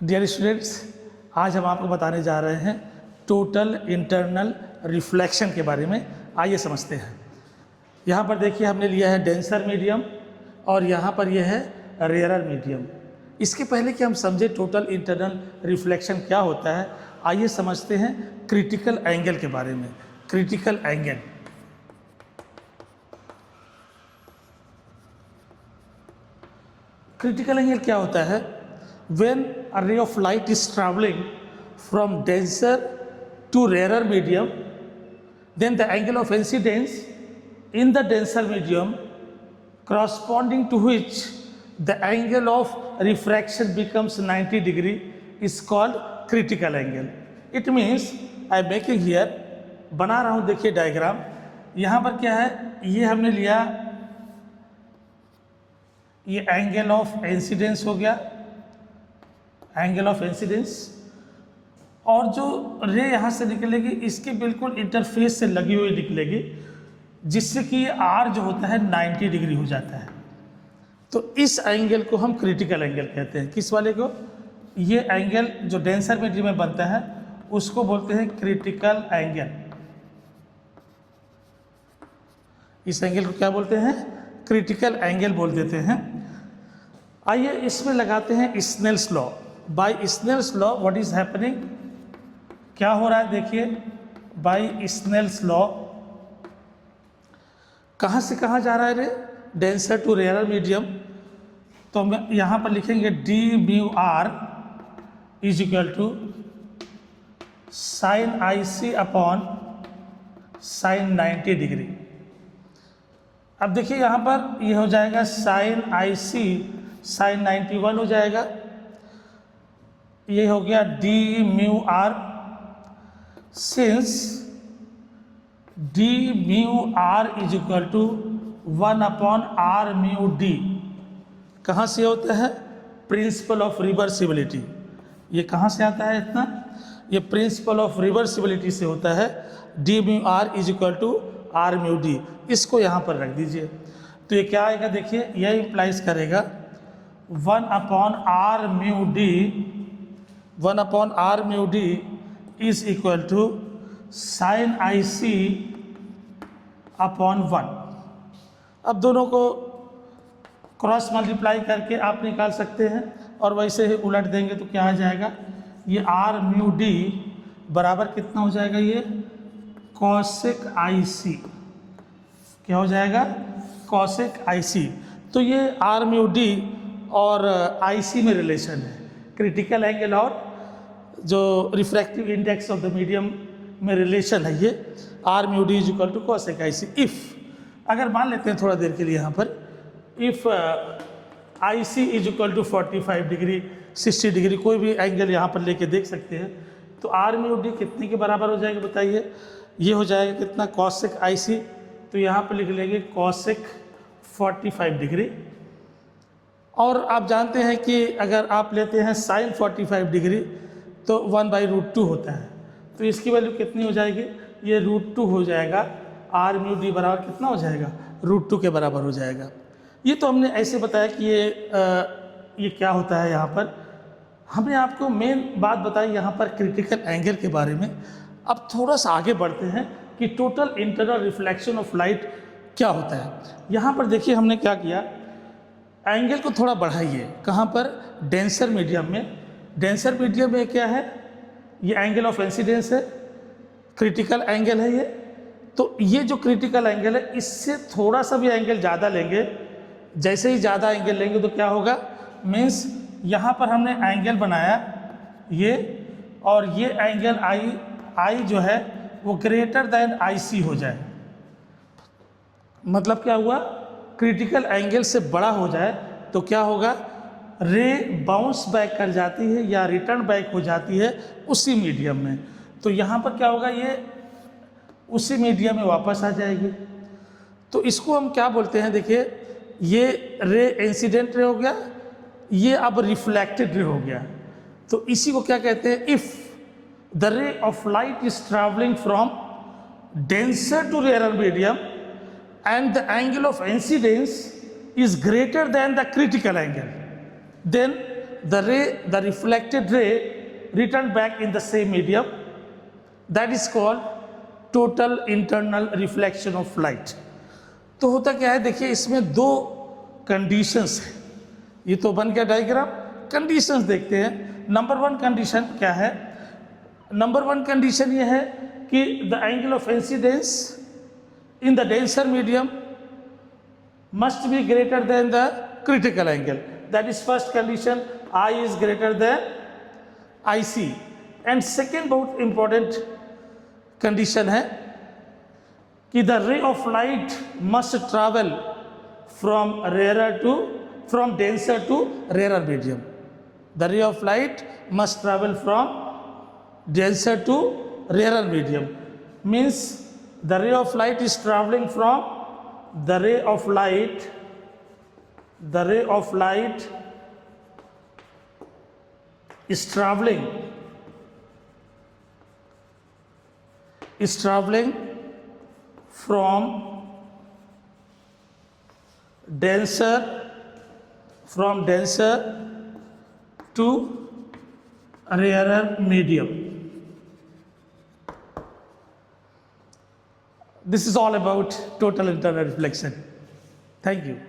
Dear students, आज हम आपको बताने जा रहे हैं टोटल इंटरनल रिफ्लेक्शन के बारे में। आइए समझते हैं। यहाँ पर देखिए हमने लिया है डेंसर मीडियम और यहाँ पर यह है रेयरर मीडियम। इसके पहले कि हम समझे टोटल इंटरनल रिफ्लेक्शन क्या होता है, आइए समझते हैं क्रिटिकल एंगल के बारे में। क्रिटिकल एंगल, क्रिटिकल एंगल क्या होता है? When a ray of light is traveling from denser to rarer medium, then the angle of incidence in the denser medium corresponding to which the angle of refraction becomes 90 degree is called critical angle. It means I am making here, बना रहा हूँ, देखिए diagram. यहाँ पर क्या है, ये हमने लिया, ये एंगल ऑफ इंसिडेंस हो गया, एंगल ऑफ इंसिडेंस, और जो रे यहाँ से निकलेगी इसके बिल्कुल इंटरफेस से लगी हुई निकलेगी, जिससे कि ये आर जो होता है 90 डिग्री हो जाता है। तो इस एंगल को हम क्रिटिकल एंगल कहते हैं। किस वाले को? ये एंगल जो डेंसर मीडियम में बनता है उसको बोलते हैं क्रिटिकल एंगल। इस एंगल को क्या बोलते हैं? क्रिटिकल एंगल बोल देते हैं। आइए इसमें लगाते हैं Snell's law. By Snell's law what is happening, क्या हो रहा है देखिए। बाय स्नेल्स लॉ कहाँ से कहाँ जा रहा है ray? Denser to rarer medium. तो हम यहाँ पर लिखेंगे D mu R is equal to sine I C upon sine 90 degree. अब देखिए यहाँ पर ये हो जाएगा साइन आई सी साइन 91 हो जाएगा। ये हो गया D mu R, since D mu R is equal to 1 upon R mu D. कहाँ से होता है? Principle of reversibility. ये कहाँ से आता है इतना? ये प्रिंसिपल ऑफ रिवर्सिबिलिटी से होता है। D mu R is equal to R mu D. इसको यहाँ पर रख दीजिए। तो ये क्या आएगा देखिए, यह इंप्लाइज करेगा 1 upon R mu D, 1 upon R mu D is equal to sine I C upon 1। अब दोनों को क्रॉस मल्टीप्लाई करके आप निकाल सकते हैं, और वैसे ही उलट देंगे तो क्या आ जाएगा, ये आर म्यू डी बराबर कितना हो जाएगा, ये कॉसेक आई सी। क्या हो जाएगा? कॉसेक आई सी। तो ये आर म्यू डी और आई सी में रिलेशन है। क्रिटिकल एंगल और जो refractive index of the medium में रिलेशन है ये R mu D is equal to cosec I C. If, अगर मान लेते हैं थोड़ा देर के लिए यहाँ पर, if I C is equal to 45 degree 60 degree, कोई भी एंगल यहाँ पर लेके देख सकते हैं, तो आर म्यू डी कितने के बराबर हो जाएगा बताइए? ये हो जाएगा कितना, कॉसेक आई सी। तो यहाँ पर लिख लेंगे कॉसेक 45 डिग्री। और आप जानते हैं कि अगर आप लेते हैं साइन 45 डिग्री तो 1/√2 होता है। तो इसकी वैल्यू कितनी हो जाएगी? ये √2 हो जाएगा। आर म्यू डी बराबर कितना हो जाएगा? √2 के बराबर हो जाएगा। ये तो हमने ऐसे बताया कि ये क्या होता है। यहाँ पर हमने आपको मेन बात बताई यहाँ पर क्रिटिकल एंगल के बारे में। अब थोड़ा सा आगे बढ़ते हैं कि total internal reflection of light क्या होता है। यहाँ पर देखिए हमने क्या किया, एंगल को थोड़ा बढ़ाइए। कहाँ पर? डेंसर मीडियम में। डेंसर मीडियम में क्या है? ये एंगल ऑफ इंसिडेंस है, क्रिटिकल एंगल है ये। तो ये जो क्रिटिकल एंगल है, इससे थोड़ा सा भी एंगल ज़्यादा लेंगे, जैसे ही ज़्यादा एंगल लेंगे तो क्या होगा, मीन्स यहाँ पर हमने एंगल बनाया ये, और ये एंगल आई जो है वो ग्रेटर देन आई सी हो जाए। मतलब क्या हुआ, क्रिटिकल एंगल से बड़ा हो जाए तो क्या होगा, रे बाउंस बैक कर जाती है या रिटर्न बैक हो जाती है उसी मीडियम में। तो यहाँ पर क्या होगा, ये उसी मीडियम में वापस आ जाएगी। तो इसको हम क्या बोलते हैं, देखिए ये रे इंसिडेंट रे हो गया, ये अब रिफ्लेक्टेड रे हो गया। तो इसी को क्या कहते हैं, if the ray of light is travelling from denser to rare medium and the angle of incidence is greater than the critical angle, then the reflected ray returned back in the same medium. That is called total internal reflection of light. तो होता क्या है, देखिए इसमें दो conditions हैं. ये तो बन गया डायग्राम. कंडीशंस देखते हैं. नंबर वन कंडीशन क्या है? नंबर वन कंडीशन ये है कि the angle of incidence in the denser medium must be greater than the critical angle. That is first condition. I is greater than IC. And second बहुत important condition है कि the ray of light must travel from denser to rarer medium. The ray of light must travel from denser to rarer medium. Means the ray of light is traveling from the ray of light is traveling from denser to rarer medium. This is all about total internal reflection. Thank you.